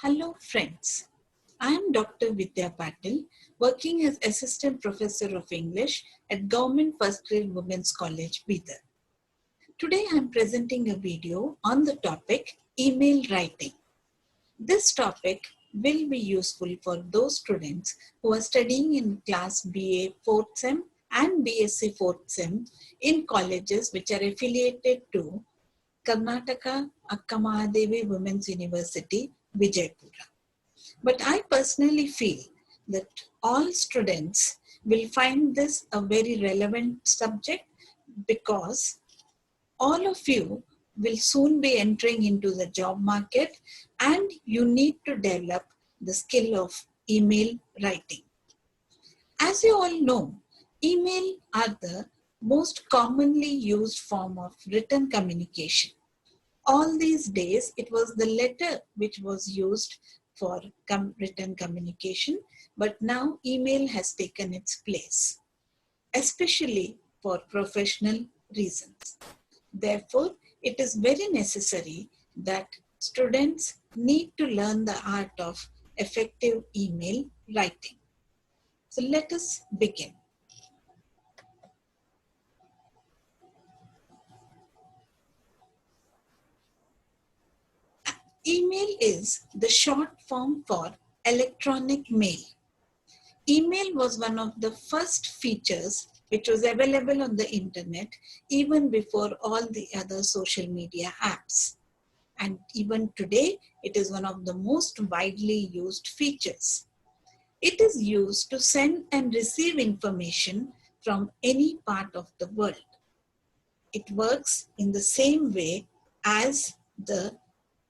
Hello friends, I am Dr. Vidya Patil, working as Assistant Professor of English at Government First Grade Women's College, Bidar. Today I am presenting a video on the topic email writing. This topic will be useful for those students who are studying in class BA 4th SEM and BSc 4th SEM in colleges which are affiliated to Karnataka Akka Mahadevi Women's University, Vijaypura. But I personally feel that all students will find this a very relevant subject because all of you will soon be entering into the job market and you need to develop the skill of email writing. As you all know, email are the most commonly used form of written communication. All these days, it was the letter which was used for written communication, but now email has taken its place, especially for professional reasons. Therefore, it is very necessary that students need to learn the art of effective email writing. So let us begin. Email is the short form for electronic mail. Email was one of the first features which was available on the internet even before all the other social media apps. And even today, it is one of the most widely used features. It is used to send and receive information from any part of the world. It works in the same way as the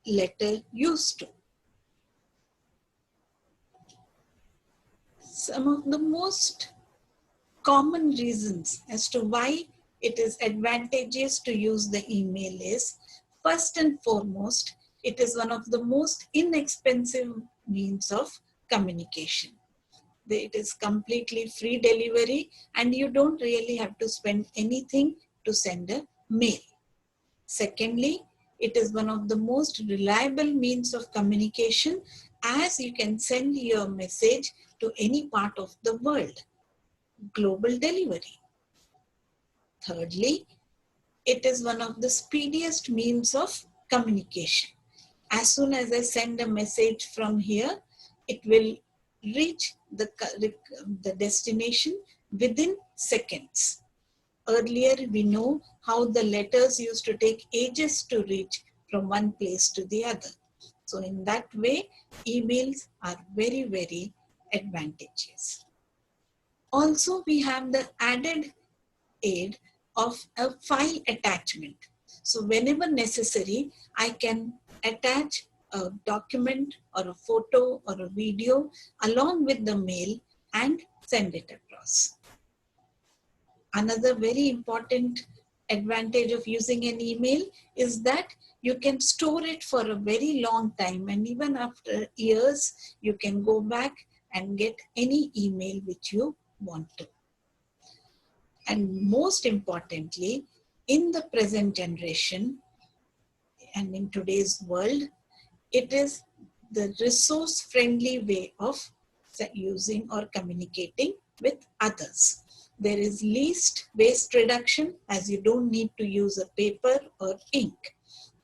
letter used to. Some of the most common reasons as to why it is advantageous to use the email is, first and foremost, it is one of the most inexpensive means of communication. It is completely free delivery and you don't really have to spend anything to send a mail. Secondly, it is one of the most reliable means of communication as you can send your message to any part of the world. Global delivery. Thirdly, it is one of the speediest means of communication. As soon as I send a message from here, it will reach the destination within seconds. Earlier, we know how the letters used to take ages to reach from one place to the other. So in that way, emails are very, very advantageous. Also, we have the added aid of a file attachment. So whenever necessary, I can attach a document or a photo or a video along with the mail and send it across. Another very important advantage of using an email is that you can store it for a very long time, and even after years, you can go back and get any email which you want to. And most importantly, in the present generation and in today's world, it is the resource-friendly way of using or communicating with others. There is least waste reduction as you don't need to use a paper or ink.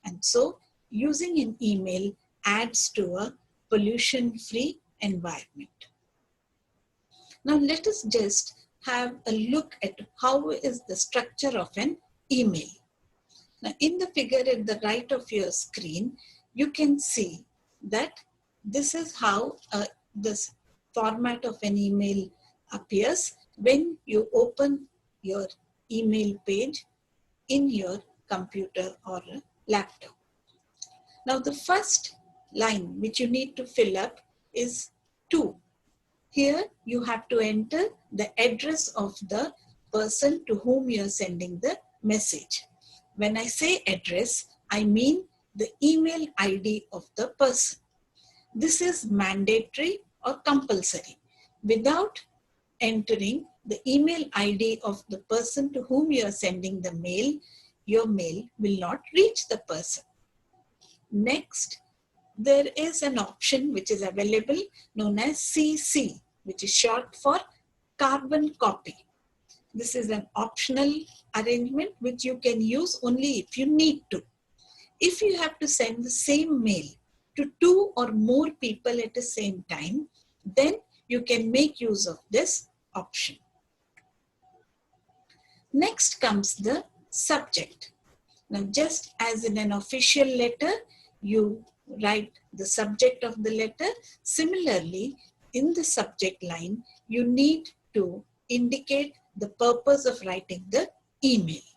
And so using an email adds to a pollution-free environment. Now let us just have a look at how is the structure of an email. Now in the figure at the right of your screen, you can see that this is how this format of an email appears when you open your email page in your computer or a laptop. Now the first line which you need to fill up is to. Here you have to enter the address of the person to whom you are sending the message. When I say address, I mean the email ID of the person. This is mandatory or compulsory. Without entering the email ID of the person to whom you are sending the mail, your mail will not reach the person. Next, there is an option which is available known as CC, which is short for carbon copy. This is an optional arrangement which you can use only if you need to. If you have to send the same mail to 2 or more people at the same time, then you can make use of this option. Next comes the subject. Now, just as in an official letter, you write the subject of the letter. Similarly, in the subject line, you need to indicate the purpose of writing the email.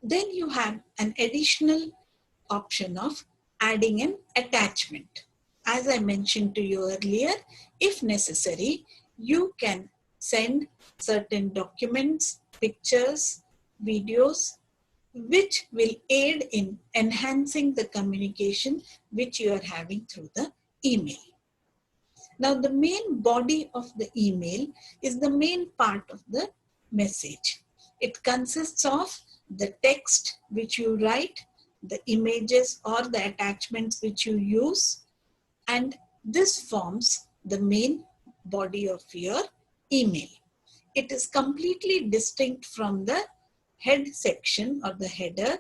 Then you have an additional option of adding an attachment. As I mentioned to you earlier, if necessary, you can send certain documents, pictures, videos, which will aid in enhancing the communication which you are having through the email. Now, the main body of the email is the main part of the message. It consists of the text which you write, the images or the attachments which you use, and this forms the main body of your email. It is completely distinct from the head section or the header,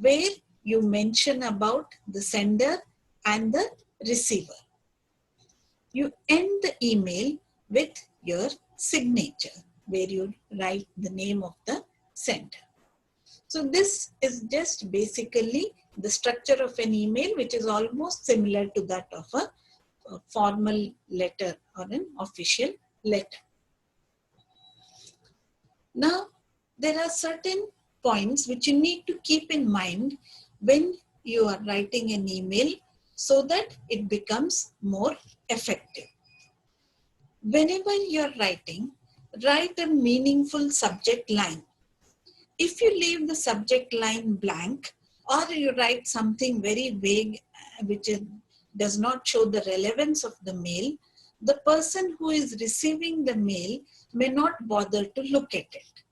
where you mention about the sender and the receiver. You end the email with your signature, where you write the name of the sender. So this is just basically the structure of an email, which is almost similar to that of a formal letter or an official letter. Now, there are certain points which you need to keep in mind when you are writing an email so that it becomes more effective. Whenever you are writing, write a meaningful subject line. If you leave the subject line blank, or you write something very vague which does not show the relevance of the mail, the person who is receiving the mail may not bother to look at it.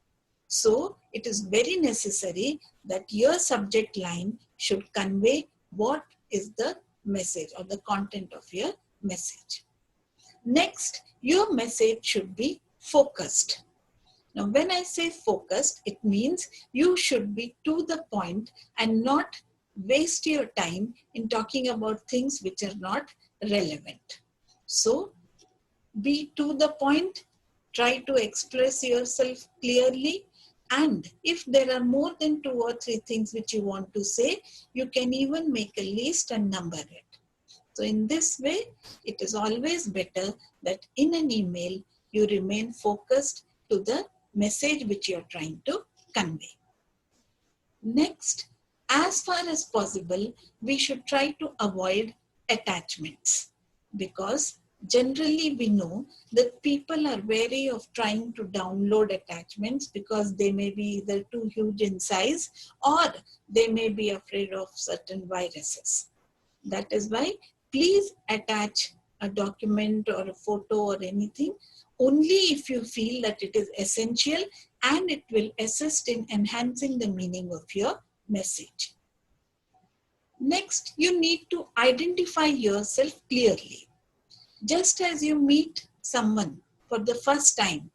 So it is very necessary that your subject line should convey what is the message or the content of your message. Next, your message should be focused. Now, when I say focused, it means you should be to the point and not waste your time in talking about things which are not relevant. So, be to the point, try to express yourself clearly, and if there are more than 2 or 3 things which you want to say, you can even make a list and number it. So in this way, it is always better that in an email, you remain focused to the message which you are trying to convey. Next, as far as possible, we should try to avoid attachments, because generally we know that people are wary of trying to download attachments because they may be either too huge in size or they may be afraid of certain viruses. That is why please attach a document or a photo or anything only if you feel that it is essential and it will assist in enhancing the meaning of your message. Next, you need to identify yourself clearly. Just as you meet someone for the first time,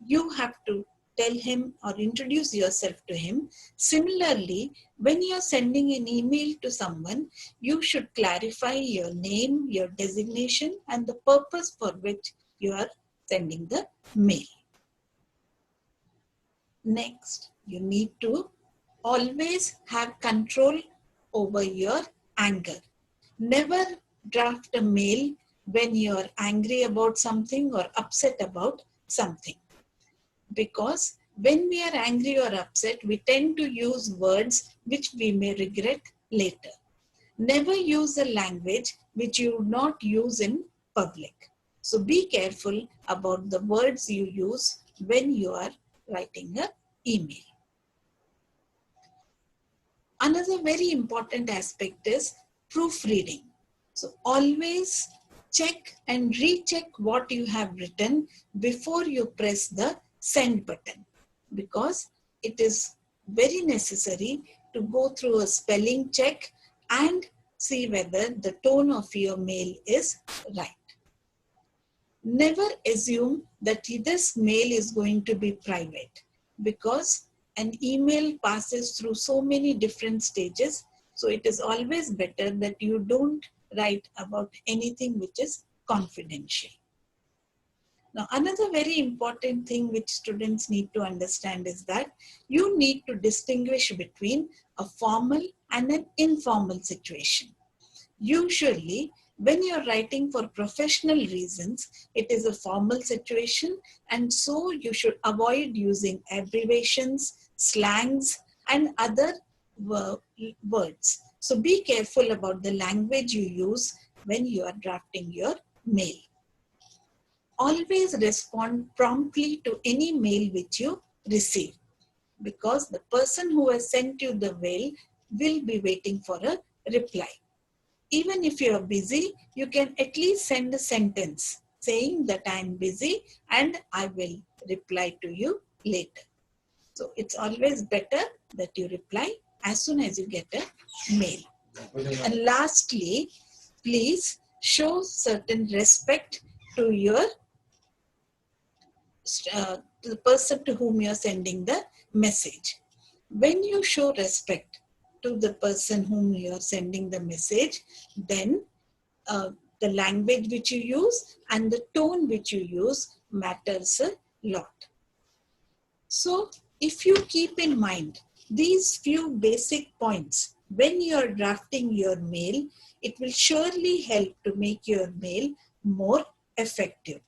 you have to tell him or introduce yourself to him. Similarly, when you are sending an email to someone, you should clarify your name, your designation, and the purpose for which you are sending the mail. Next, you need to always have control over your anger. Never draft a mail when you are angry about something or upset about something. Because when we are angry or upset, we tend to use words which we may regret later. Never use a language which you would not use in public. So be careful about the words you use when you are writing an email. Another very important aspect is proofreading. So always check and recheck what you have written before you press the send button, because it is very necessary to go through a spelling check and see whether the tone of your mail is right. Never assume that this mail is going to be private, because an email passes through so many different stages. So it is always better that you don't write about anything which is confidential. Now, another very important thing which students need to understand is that you need to distinguish between a formal and an informal situation. Usually, when you're writing for professional reasons, it is a formal situation, and so you should avoid using abbreviations, slangs, and other words. So be careful about the language you use when you are drafting your mail. Always respond promptly to any mail which you receive, because the person who has sent you the mail will be waiting for a reply. Even if you are busy, you can at least send a sentence saying that I am busy and I will reply to you later. So it's always better that you reply as soon as you get a mail. And lastly, please show certain respect to to the person to whom you are sending the message. When you show respect to the person whom you are sending the message, then the language which you use and the tone which you use matters a lot. So if you keep in mind these few basic points when you are drafting your mail, it will surely help to make your mail more effective.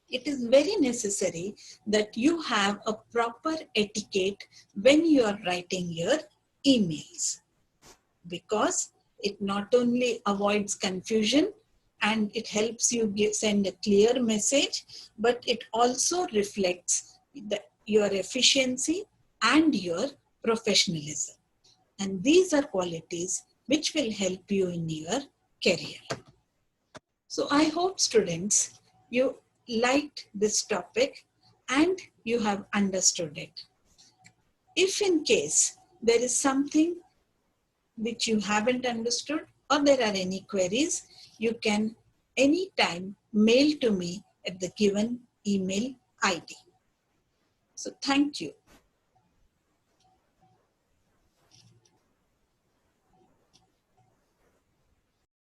It is very necessary that you have a proper etiquette when you are writing your emails, because it not only avoids confusion and it helps you send a clear message, but it also reflects your efficiency and your professionalism. And these are qualities which will help you in your career. So I hope, students, you liked this topic and you have understood it. If in case there is something which you haven't understood or there are any queries, you can anytime mail to me at the given email ID. So thank you.